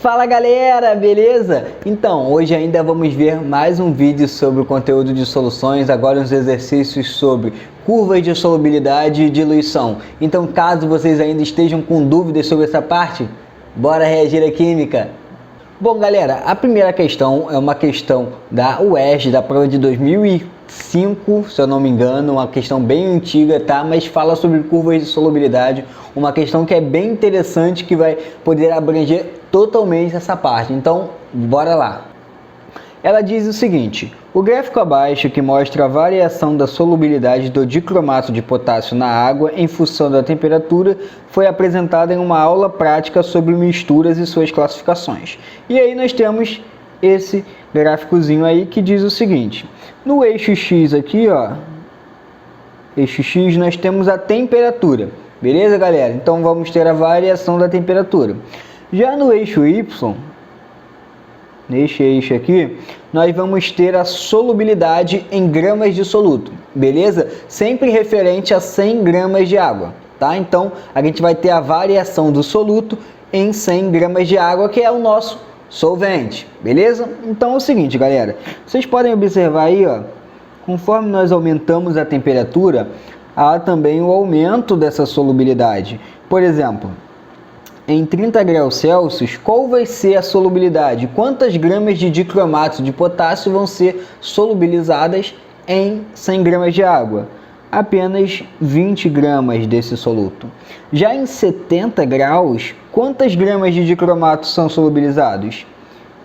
Fala galera, beleza? Então, hoje ainda vamos ver mais um vídeo sobre o conteúdo de soluções, agora uns exercícios sobre curvas de solubilidade e diluição. Então, caso vocês ainda estejam com dúvidas sobre essa parte, bora reagir à química! Bom galera, a primeira questão é uma questão da UERJ, da prova de 2005, se eu não me engano, uma questão bem antiga, tá? Mas fala sobre curvas de solubilidade, uma questão que é bem interessante, que vai poder abranger totalmente essa parte. Então, bora lá. Ela diz o seguinte: o gráfico abaixo, que mostra a variação da solubilidade do dicromato de potássio na água em função da temperatura, foi apresentado em uma aula prática sobre misturas e suas classificações. E aí nós temos esse gráficozinho aí que diz o seguinte: no eixo X aqui, ó, eixo X, nós temos a temperatura, beleza galera? Então vamos ter a variação da temperatura. Já no eixo Y, neste eixo aqui, nós vamos ter a solubilidade em gramas de soluto, beleza? Sempre referente a 100 gramas de água, tá? Então, a gente vai ter a variação do soluto em 100 gramas de água, que é o nosso solvente, beleza? Então, é o seguinte, galera, vocês podem observar aí, ó, conforme nós aumentamos a temperatura, há também o aumento dessa solubilidade. Por exemplo, em 30 graus Celsius, qual vai ser a solubilidade? Quantas gramas de dicromato de potássio vão ser solubilizadas em 100 gramas de água? Apenas 20 gramas desse soluto. Já em 70 graus, quantas gramas de dicromato são solubilizados?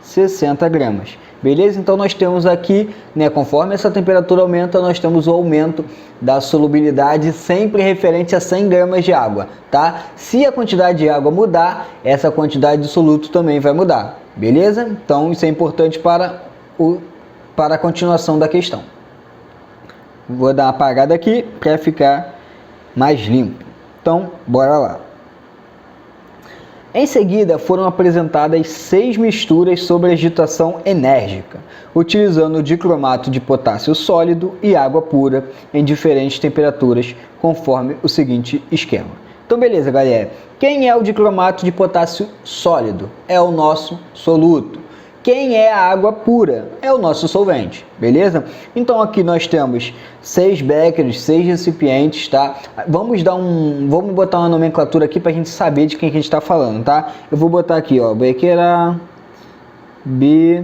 60 gramas. Beleza? Então nós temos aqui, né, conforme essa temperatura aumenta, nós temos o aumento da solubilidade sempre referente a 100 gramas de água, tá? Se a quantidade de água mudar, essa quantidade de soluto também vai mudar, beleza? Então isso é importante para a continuação da questão. Vou dar uma apagada aqui para ficar mais limpo. Então, bora lá. Em seguida, foram apresentadas 6 misturas sobre agitação enérgica, utilizando o dicromato de potássio sólido e água pura em diferentes temperaturas, conforme o seguinte esquema. Então, beleza, galera. Quem é o dicromato de potássio sólido? É o nosso soluto. Quem é a água pura? É o nosso solvente, beleza? Então aqui nós temos 6 becquerels, 6 recipientes, tá? Vamos botar uma nomenclatura aqui para a gente saber de quem que a gente está falando, tá? Eu vou botar aqui, ó, bequer A, B,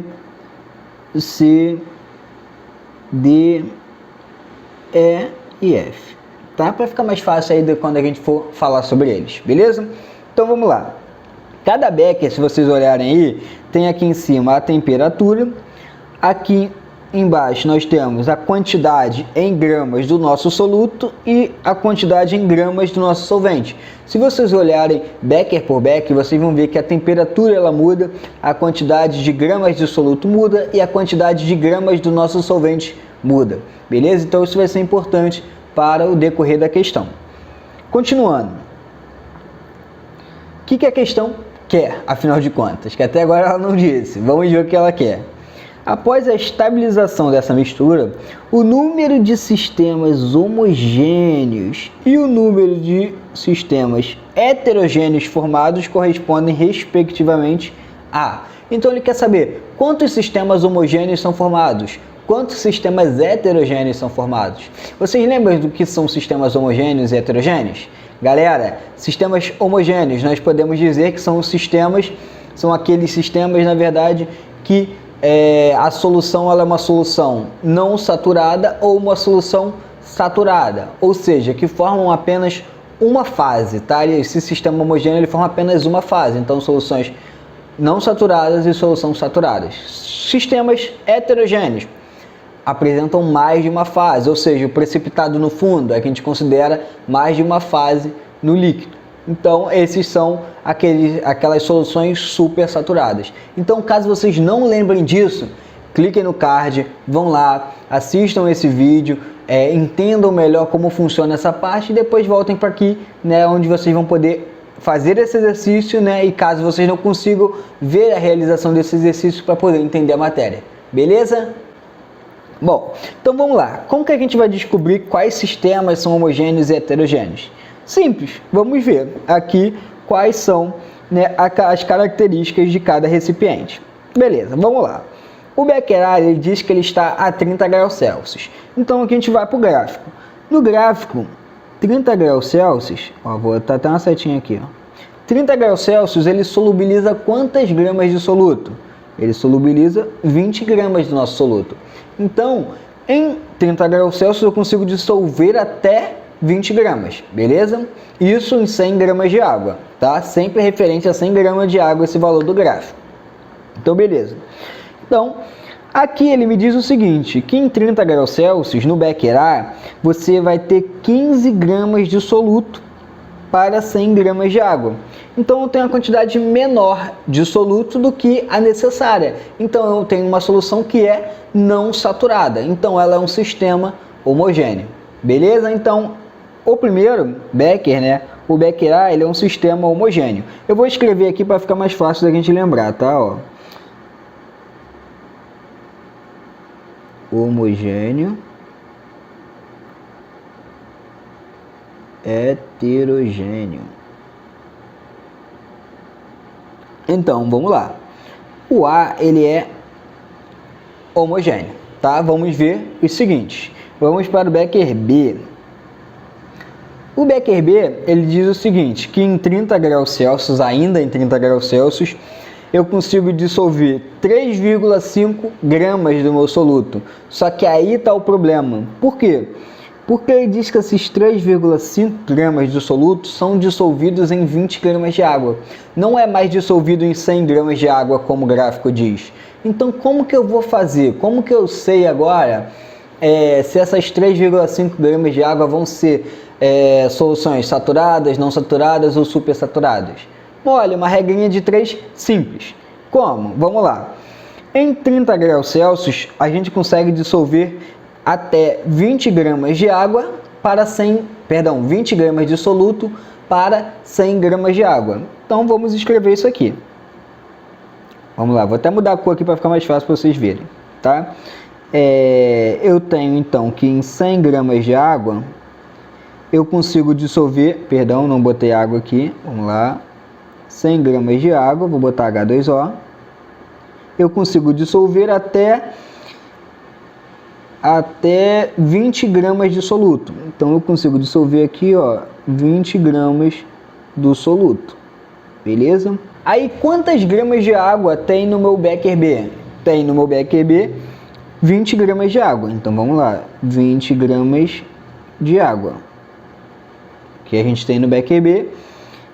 C, D, E e F, tá? Para ficar mais fácil aí quando a gente for falar sobre eles, beleza? Então vamos lá. Cada becker, se vocês olharem aí, tem aqui em cima a temperatura, aqui embaixo nós temos a quantidade em gramas do nosso soluto e a quantidade em gramas do nosso solvente. Se vocês olharem becker por becker, vocês vão ver que a temperatura ela muda, a quantidade de gramas de soluto muda e a quantidade de gramas do nosso solvente muda, beleza? Então isso vai ser importante para o decorrer da questão. Continuando, o que a questão quer, afinal de contas, que até agora ela não disse. Vamos ver o que ela quer. Após a estabilização dessa mistura, o número de sistemas homogêneos e o número de sistemas heterogêneos formados correspondem respectivamente a... Então ele quer saber quantos sistemas homogêneos são formados, quantos sistemas heterogêneos são formados. Vocês lembram do que são sistemas homogêneos e heterogêneos? Galera, sistemas homogêneos, nós podemos dizer que são aqueles sistemas, na verdade, que a solução ela é uma solução não saturada ou uma solução saturada, ou seja, que formam apenas uma fase, tá? E esse sistema homogêneo ele forma apenas uma fase, então soluções não saturadas e soluções saturadas. Sistemas heterogêneos apresentam mais de uma fase, ou seja, o precipitado no fundo é que a gente considera mais de uma fase no líquido. Então, esses são aquelas soluções super saturadas. Então, caso vocês não lembrem disso, cliquem no card, vão lá, assistam esse vídeo, entendam melhor como funciona essa parte e depois voltem para aqui, né, onde vocês vão poder fazer esse exercício, né, e caso vocês não consigam ver a realização desse exercício para poder entender a matéria. Beleza? Bom, então vamos lá. Como que a gente vai descobrir quais sistemas são homogêneos e heterogêneos? Simples, vamos ver aqui quais são né, as características de cada recipiente. Beleza, vamos lá. O Becquerel ele diz que ele está a 30 graus Celsius. Então aqui a gente vai para o gráfico. No gráfico, 30 graus Celsius, ó, vou botar até uma setinha aqui, ó. 30 graus Celsius ele solubiliza quantas gramas de soluto? Ele solubiliza 20 gramas do nosso soluto. Então, em 30 graus Celsius eu consigo dissolver até 20 gramas, beleza? Isso em 100 gramas de água, tá? Sempre referente a 100 gramas de água esse valor do gráfico. Então, beleza. Então, aqui ele me diz o seguinte, que em 30 graus Celsius, no Becquerel, você vai ter 15 gramas de soluto para 100 gramas de água. Então, eu tenho uma quantidade menor de soluto do que a necessária. Então, eu tenho uma solução que é não saturada. Então, ela é um sistema homogêneo. Beleza? Então, o primeiro, Becker, né? O Becquerel, ele é um sistema homogêneo. Eu vou escrever aqui para ficar mais fácil da gente lembrar, tá? Ó. Homogêneo, heterogêneo. Então, vamos lá. O A, ele é homogêneo, tá? Vamos ver o seguinte. Vamos para o Becker B. O Becker B, ele diz o seguinte, que em 30 graus Celsius, ainda em 30 graus Celsius, eu consigo dissolver 3,5 gramas do meu soluto. Só que aí está o problema. Por quê? Porque ele diz que esses 3,5 gramas de soluto são dissolvidos em 20 gramas de água. Não é mais dissolvido em 100 gramas de água, como o gráfico diz. Então, como que eu vou fazer? Como que eu sei agora se essas 3,5 gramas de água vão ser soluções saturadas, não saturadas ou supersaturadas? Olha, uma regrinha de 3 simples. Como? Vamos lá. Em 30 graus Celsius, a gente consegue dissolver até 20 gramas de água para 20 gramas de soluto para 100 gramas de água. Então, vamos escrever isso aqui. Vamos lá, vou até mudar a cor aqui para ficar mais fácil para vocês verem, tá? Eu tenho, então, que em 100 gramas de água, eu consigo dissolver, perdão, não botei água aqui, vamos lá. 100 gramas de água, vou botar H2O, eu consigo dissolver até 20 gramas de soluto. Então, eu consigo dissolver aqui, ó, 20 gramas do soluto, beleza? Aí, quantas gramas de água tem no meu Becker B? Tem no meu Becker B 20 gramas de água. Então, vamos lá, 20 gramas de água, que a gente tem no Becker B.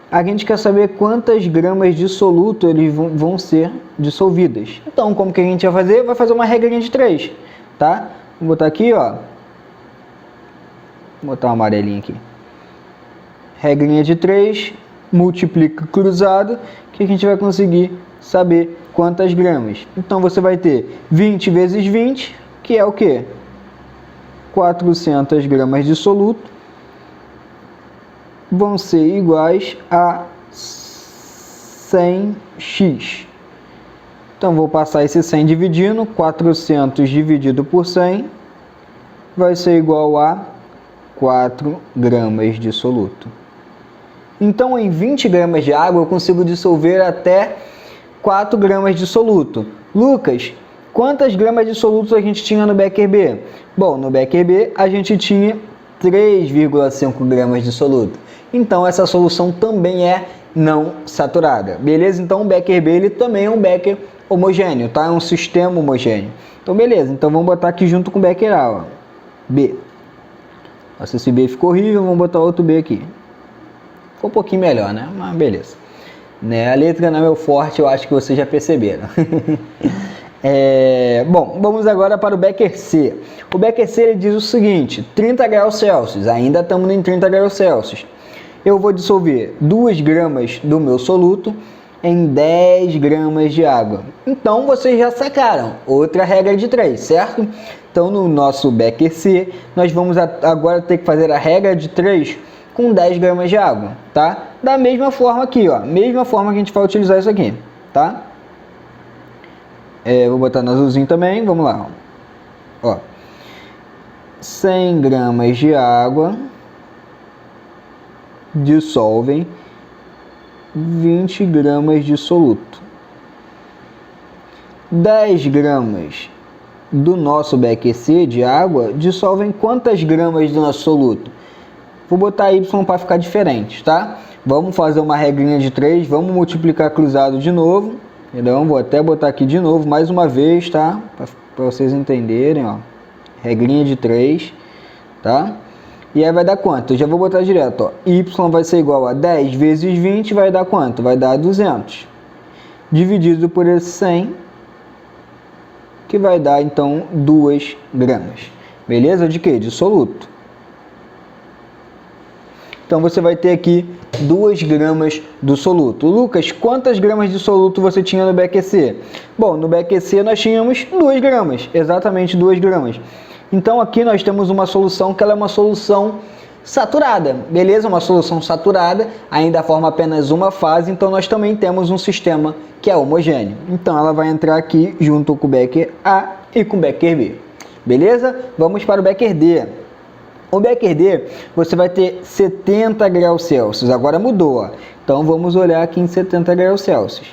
A gente quer saber quantas gramas de soluto eles vão ser dissolvidas. Então, como que a gente vai fazer? Vai fazer uma regrinha de 3, tá? Vou botar aqui, ó. Vou botar uma amarelinha aqui. Regrinha de 3, multiplica cruzado, que a gente vai conseguir saber quantas gramas. Então, você vai ter 20 vezes 20, que é o quê? 400 gramas de soluto. Vão ser iguais a 100x. Então, vou passar esse 100 dividindo, 400 dividido por 100 vai ser igual a 4 gramas de soluto. Então, em 20 gramas de água, eu consigo dissolver até 4 gramas de soluto. Lucas, quantas gramas de soluto a gente tinha no Becker B? Bom, no Becker B, a gente tinha 3,5 gramas de soluto. Então, essa solução também é não saturada, beleza? Então, o Becker B ele também é um Becker homogêneo, tá? É um sistema homogêneo. Então, beleza. Então, vamos botar aqui junto com o Becquerel, ó. B. Nossa, esse B ficou horrível, vamos botar outro B aqui. Ficou um pouquinho melhor, né? Mas beleza. Né? A letra não é meu forte, eu acho que vocês já perceberam. Bom, vamos agora para o Becker C. O Becker C ele diz o seguinte, 30 graus Celsius, ainda estamos em 30 graus Celsius. Eu vou dissolver 2 gramas do meu soluto em 10 gramas de água. Então, vocês já sacaram, outra regra de 3, certo? Então, no nosso Becker C, nós vamos agora ter que fazer a regra de 3 com 10 gramas de água, tá? Da mesma forma aqui, ó, mesma forma que a gente vai utilizar isso aqui, tá? Vou botar no azulzinho também, vamos lá, ó. 100 gramas de água dissolvem 20 gramas de soluto. 10 gramas do nosso BQC de água dissolvem quantas gramas do nosso soluto? Vou botar Y para ficar diferente, tá? Vamos fazer uma regrinha de 3, vamos multiplicar cruzado de novo. Então, vou até botar aqui de novo, mais uma vez, tá? Para vocês entenderem, ó. Regrinha de 3, tá? E aí vai dar quanto? Eu já vou botar direto, ó. Y vai ser igual a 10 vezes 20, vai dar quanto? Vai dar 200. Dividido por esse 100, que vai dar, então, 2 gramas. Beleza? De quê? De soluto. Então, você vai ter aqui 2 gramas do soluto. Lucas, quantas gramas de soluto você tinha no BQC? Bom, no BQC nós tínhamos 2 gramas. Exatamente 2 gramas. Então, aqui nós temos uma solução que ela é uma solução saturada. Beleza? Uma solução saturada, ainda forma apenas uma fase. Então, nós também temos um sistema que é homogêneo. Então, ela vai entrar aqui junto com o Becker A e com o Becker B. Beleza? Vamos para o Becker D. O Becker D, você vai ter 70 graus Celsius. Agora mudou, ó. Então, vamos olhar aqui em 70 graus Celsius.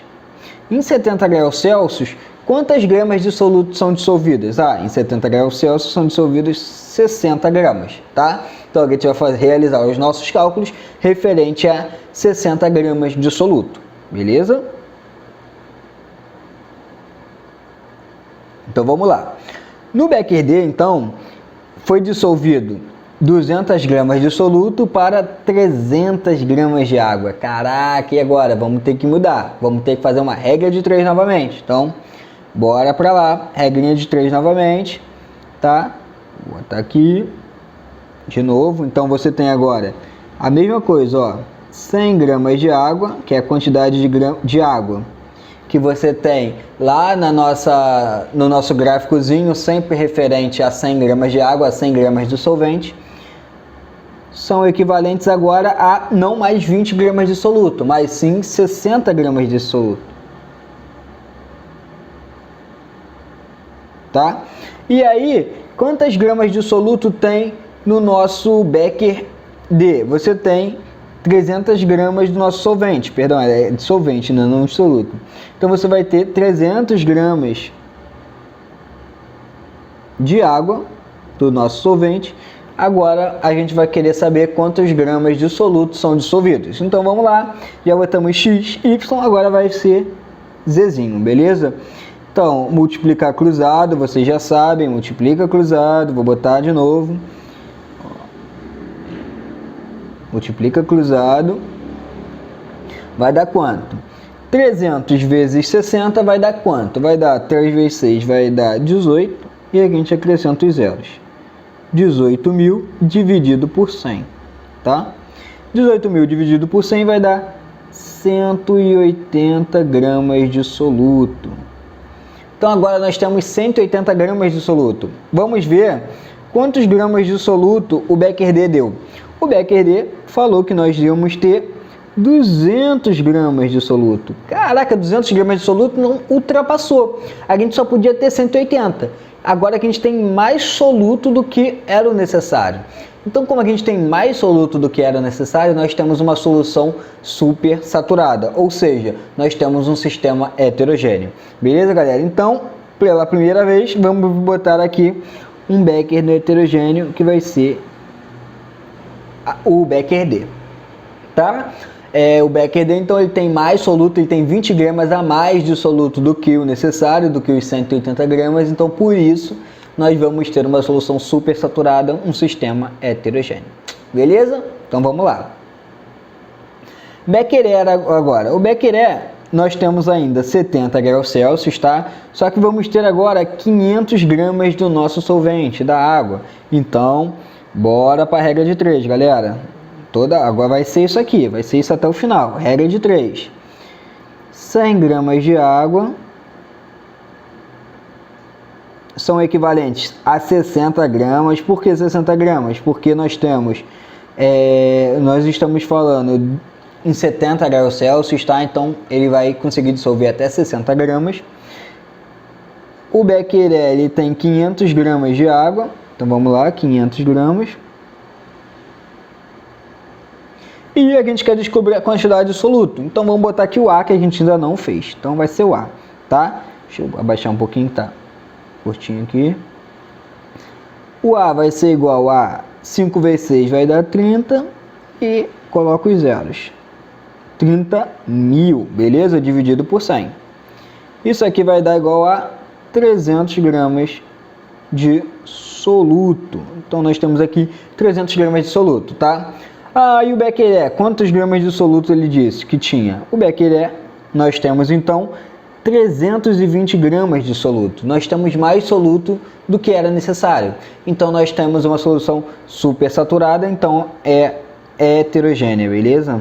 Em 70 graus Celsius, quantas gramas de soluto são dissolvidas? Ah, em 70 graus Celsius são dissolvidas 60 gramas, tá? Então, a gente vai realizar os nossos cálculos referente a 60 gramas de soluto. Beleza? Então, vamos lá. No Becker D, então, foi dissolvido 200 gramas de soluto para 300 gramas de água. Caraca, e agora? Vamos ter que mudar. Vamos ter que fazer uma regra de 3 novamente. Então, bora para lá. Regrinha de 3 novamente. Tá? Vou botar aqui. De novo. Então, você tem agora a mesma coisa, ó. 100 gramas de água, que é a quantidade de água que você tem lá no nosso gráficozinho, sempre referente a 100 gramas de água, a 100 gramas de solvente, são equivalentes agora a não mais 20 gramas de soluto, mas sim 60 gramas de soluto. Tá? E aí, quantas gramas de soluto tem no nosso Becker D? Você tem 300 gramas do nosso solvente, perdão, é de solvente, não de soluto. Então, você vai ter 300 gramas de água do nosso solvente. Agora, a gente vai querer saber quantos gramas de soluto são dissolvidos. Então, vamos lá. Já botamos X, Y, agora vai ser Zzinho, beleza? Então, multiplicar cruzado, vocês já sabem, multiplica cruzado, vou botar de novo. Multiplica cruzado, vai dar quanto? 300 vezes 60 vai dar quanto? Vai dar 3 vezes 6, vai dar 18, e aqui a gente acrescenta os zeros. 18.000 dividido por 100, tá? 18.000 dividido por 100 vai dar 180 gramas de soluto. Então, agora nós temos 180 gramas de soluto. Vamos ver quantos gramas de soluto o Becker D deu. O Becker D falou que nós íamos ter 200 gramas de soluto. Caraca, 200 gramas de soluto não ultrapassou. A gente só podia ter 180. Agora que a gente tem mais soluto do que era o necessário. Então, como a gente tem mais soluto do que era necessário, nós temos uma solução super saturada. Ou seja, nós temos um sistema heterogêneo. Beleza, galera? Então, pela primeira vez, vamos botar aqui um Becker no heterogêneo, que vai ser o Becker D, tá? O Becker D, então, ele tem mais soluto, ele tem 20 gramas a mais de soluto do que o necessário, do que os 180 gramas, então, por isso, nós vamos ter uma solução super saturada, um sistema heterogêneo. Beleza? Então, vamos lá. Becker E agora. O Becker E, nós temos ainda 70 graus Celsius, tá? Só que vamos ter agora 500 gramas do nosso solvente, da água. Então, bora para a regra de 3, galera. Agora vai ser isso aqui, vai ser isso até o final. Regra de 3. 100 gramas de água são equivalentes a 60 gramas. Por que 60 gramas? Porque nós temos, nós estamos falando em 70 graus Celsius, tá? Então, ele vai conseguir dissolver até 60 gramas. O Becker ele tem 500 gramas de água. Então, vamos lá, 500 gramas. E a gente quer descobrir a quantidade de soluto. Então vamos botar aqui o A, que a gente ainda não fez. Então vai ser o A, tá? Deixa eu abaixar um pouquinho, tá curtinho aqui. O A vai ser igual a 5 vezes 6 vai dar 30 e coloco os zeros. 30.000, beleza? Dividido por 100. Isso aqui vai dar igual a 300 gramas de soluto. Então nós temos aqui 300 gramas de soluto, tá? Ah, e o Becquerel, quantos gramas de soluto ele disse que tinha? O Becquerel, nós temos então 320 gramas de soluto. Nós temos mais soluto do que era necessário. Então nós temos uma solução supersaturada, então é heterogênea, beleza?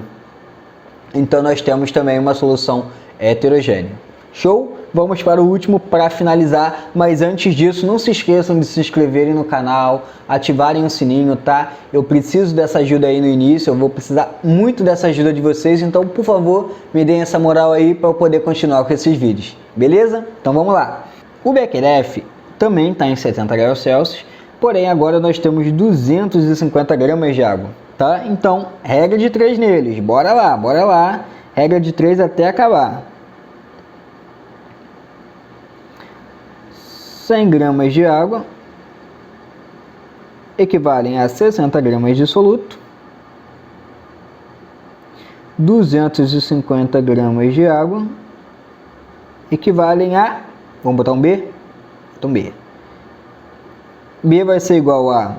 Então nós temos também uma solução heterogênea. Show? Vamos para o último para finalizar, mas antes disso não se esqueçam de se inscreverem no canal, ativarem o sininho, tá? Eu preciso dessa ajuda aí no início, eu vou precisar muito dessa ajuda de vocês, então por favor me deem essa moral aí para eu poder continuar com esses vídeos, beleza? Então vamos lá. O Becquerel também está em 70 graus Celsius, porém agora nós temos 250 gramas de água, tá? Então regra de 3 neles, bora lá, regra de 3 até acabar. 100 gramas de água equivalem a 60 gramas de soluto. 250 gramas de água equivalem a... Vamos botar um B? Então B. B vai ser igual a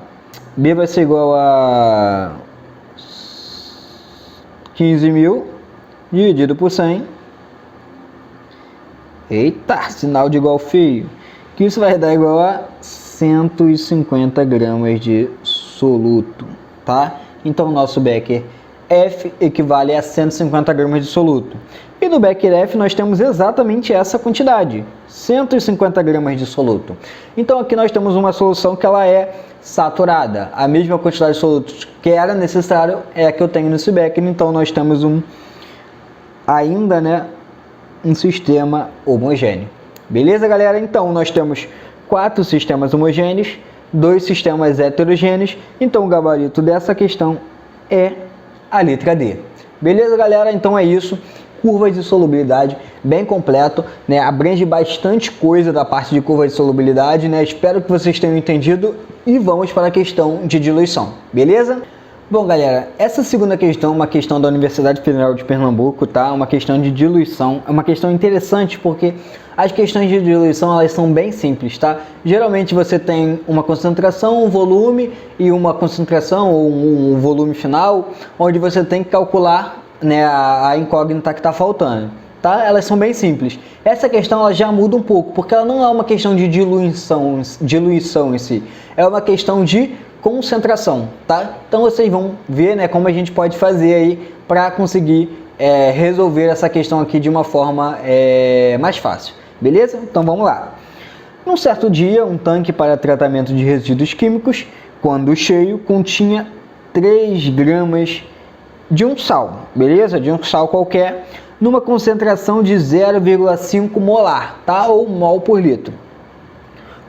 15.000 dividido por 100. Eita, sinal de igual feio. Que isso vai dar igual a 150 gramas de soluto, tá? Então o nosso Becquerel F equivale a 150 gramas de soluto. E no Becquerel F nós temos exatamente essa quantidade, 150 gramas de soluto. Então aqui nós temos uma solução que ela é saturada. A mesma quantidade de solutos que era necessário é a que eu tenho nesse Becquerel. Então nós temos ainda, né, um sistema homogêneo. Beleza, galera? Então, nós temos 4 sistemas homogêneos, 2 sistemas heterogêneos. Então, o gabarito dessa questão é a letra D. Beleza, galera? Então, é isso. Curva de solubilidade bem completo, né? Abrange bastante coisa da parte de curva de solubilidade, né? Espero que vocês tenham entendido e vamos para a questão de diluição. Beleza? Bom, galera, essa segunda questão é uma questão da Universidade Federal de Pernambuco, tá? Uma questão de diluição. É uma questão interessante porque as questões de diluição, elas são bem simples, tá? Geralmente você tem uma concentração, um volume e uma concentração ou um volume final, onde você tem que calcular, né, a incógnita que está faltando, tá? Elas são bem simples. Essa questão ela já muda um pouco, porque ela não é uma questão de diluição em si. É uma questão de concentração, tá? Então vocês vão ver, né, como a gente pode fazer aí para conseguir resolver essa questão aqui de uma forma mais fácil, beleza? Então vamos lá. Num certo dia, um tanque para tratamento de resíduos químicos, quando cheio, continha 3 gramas de um sal, beleza? De um sal qualquer, numa concentração de 0,5 molar, tá? Ou mol por litro.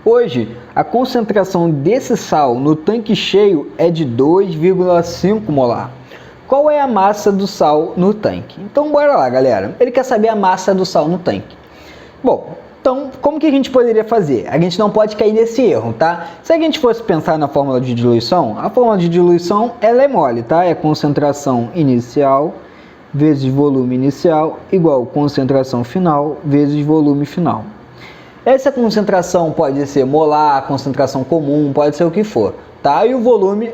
Hoje, a concentração desse sal no tanque cheio é de 2,5 molar. Qual é a massa do sal no tanque? Então, bora lá, galera. Ele quer saber a massa do sal no tanque. Bom, então, como que a gente poderia fazer? A gente não pode cair nesse erro, tá? Se a gente fosse pensar na fórmula de diluição, a fórmula de diluição, ela é mole, tá? É concentração inicial vezes volume inicial igual concentração final vezes volume final. Essa concentração pode ser molar, concentração comum, pode ser o que for, tá? E o volume,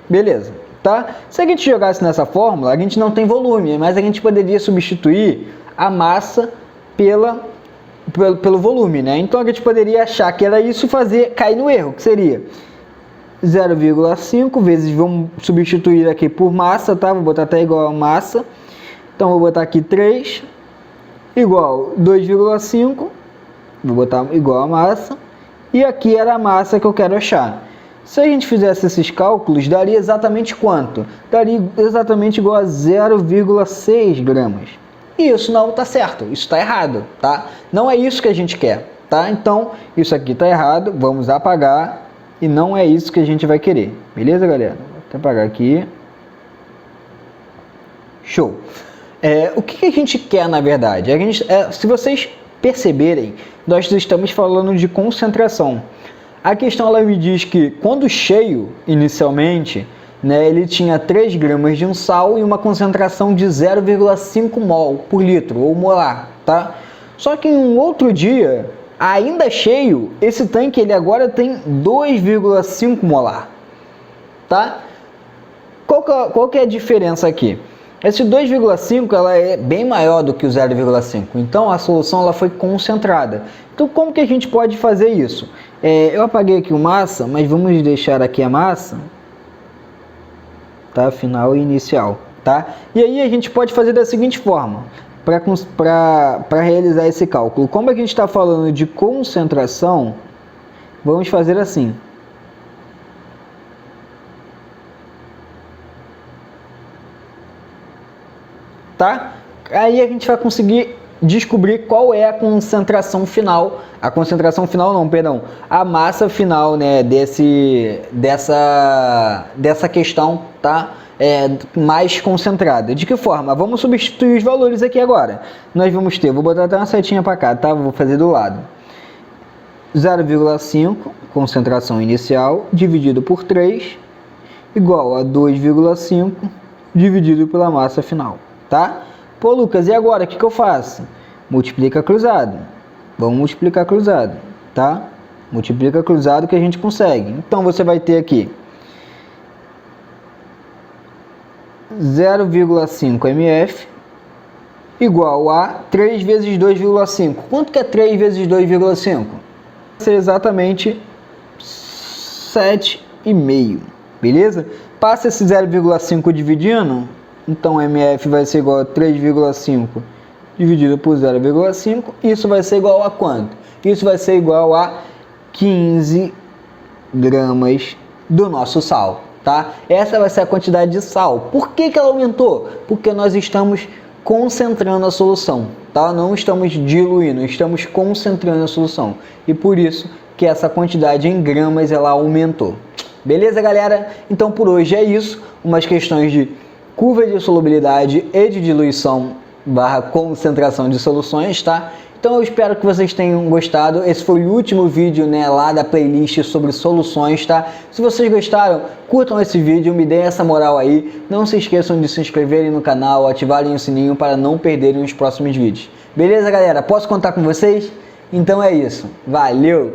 beleza, tá? Se a gente jogasse nessa fórmula, a gente não tem volume, mas a gente poderia substituir a massa pelo volume, né? Então a gente poderia achar que era isso e cair no erro, que seria 0,5 vezes, vamos substituir aqui por massa, tá? Vou botar até igual a massa, então vou botar aqui 3 igual 2,5, vou botar igual a massa, e aqui era a massa que eu quero achar. Se a gente fizesse esses cálculos, daria exatamente quanto? Daria exatamente igual a 0,6 gramas. E isso não está certo, isso está errado, tá? Não é isso que a gente quer, tá? Então, isso aqui está errado, vamos apagar, e não é isso que a gente vai querer. Beleza, galera? Vou até apagar aqui. Show! O que a gente quer na verdade? Se vocês perceberem, nós estamos falando de concentração. A questão ela me diz que quando cheio, inicialmente, né, ele tinha 3 gramas de um sal e uma concentração de 0,5 mol por litro, ou molar, tá? Só que em um outro dia, ainda cheio, esse tanque ele agora tem 2,5 molar, tá? Qual que é a diferença aqui? Esse 2,5 ela é bem maior do que o 0,5, então a solução ela foi concentrada. Então como que a gente pode fazer isso? Eu apaguei aqui o massa, mas vamos deixar aqui a massa, tá? Final e inicial, tá? E aí a gente pode fazer da seguinte forma, para realizar esse cálculo. Como é que a gente está falando de concentração, vamos fazer assim. Tá? Aí a gente vai conseguir descobrir qual é a concentração final. A concentração final não, perdão. A massa final, né, dessa questão, tá? Mais concentrada. De que forma? Vamos substituir os valores aqui agora. Nós vamos ter, vou botar até uma setinha para cá, tá? Vou fazer do lado. 0,5, concentração inicial, dividido por 3, igual a 2,5, dividido pela massa final. Tá? Pô, Lucas, e agora o que eu faço? Multiplica cruzado. Vamos multiplicar cruzado, tá? Multiplica cruzado que a gente consegue. Então você vai ter aqui 0,5 mF igual a 3 vezes 2,5. Quanto que é 3 vezes 2,5? Vai ser exatamente 7,5, beleza? Passa esse 0,5 dividindo. Então, MF vai ser igual a 3,5 dividido por 0,5. Isso vai ser igual a quanto? Isso vai ser igual a 15 gramas do nosso sal, tá? Essa vai ser a quantidade de sal. Por que ela aumentou? Porque nós estamos concentrando a solução, tá? Não estamos diluindo, estamos concentrando a solução. E por isso que essa quantidade em gramas ela aumentou. Beleza, galera? Então, por hoje é isso. Umas questões de curva de solubilidade e de diluição / concentração de soluções, tá? Então eu espero que vocês tenham gostado. Esse foi o último vídeo, né, lá da playlist sobre soluções, tá? Se vocês gostaram, curtam esse vídeo, me deem essa moral aí. Não se esqueçam de se inscreverem no canal, ativarem o sininho para não perderem os próximos vídeos. Beleza, galera? Posso contar com vocês? Então é isso. Valeu!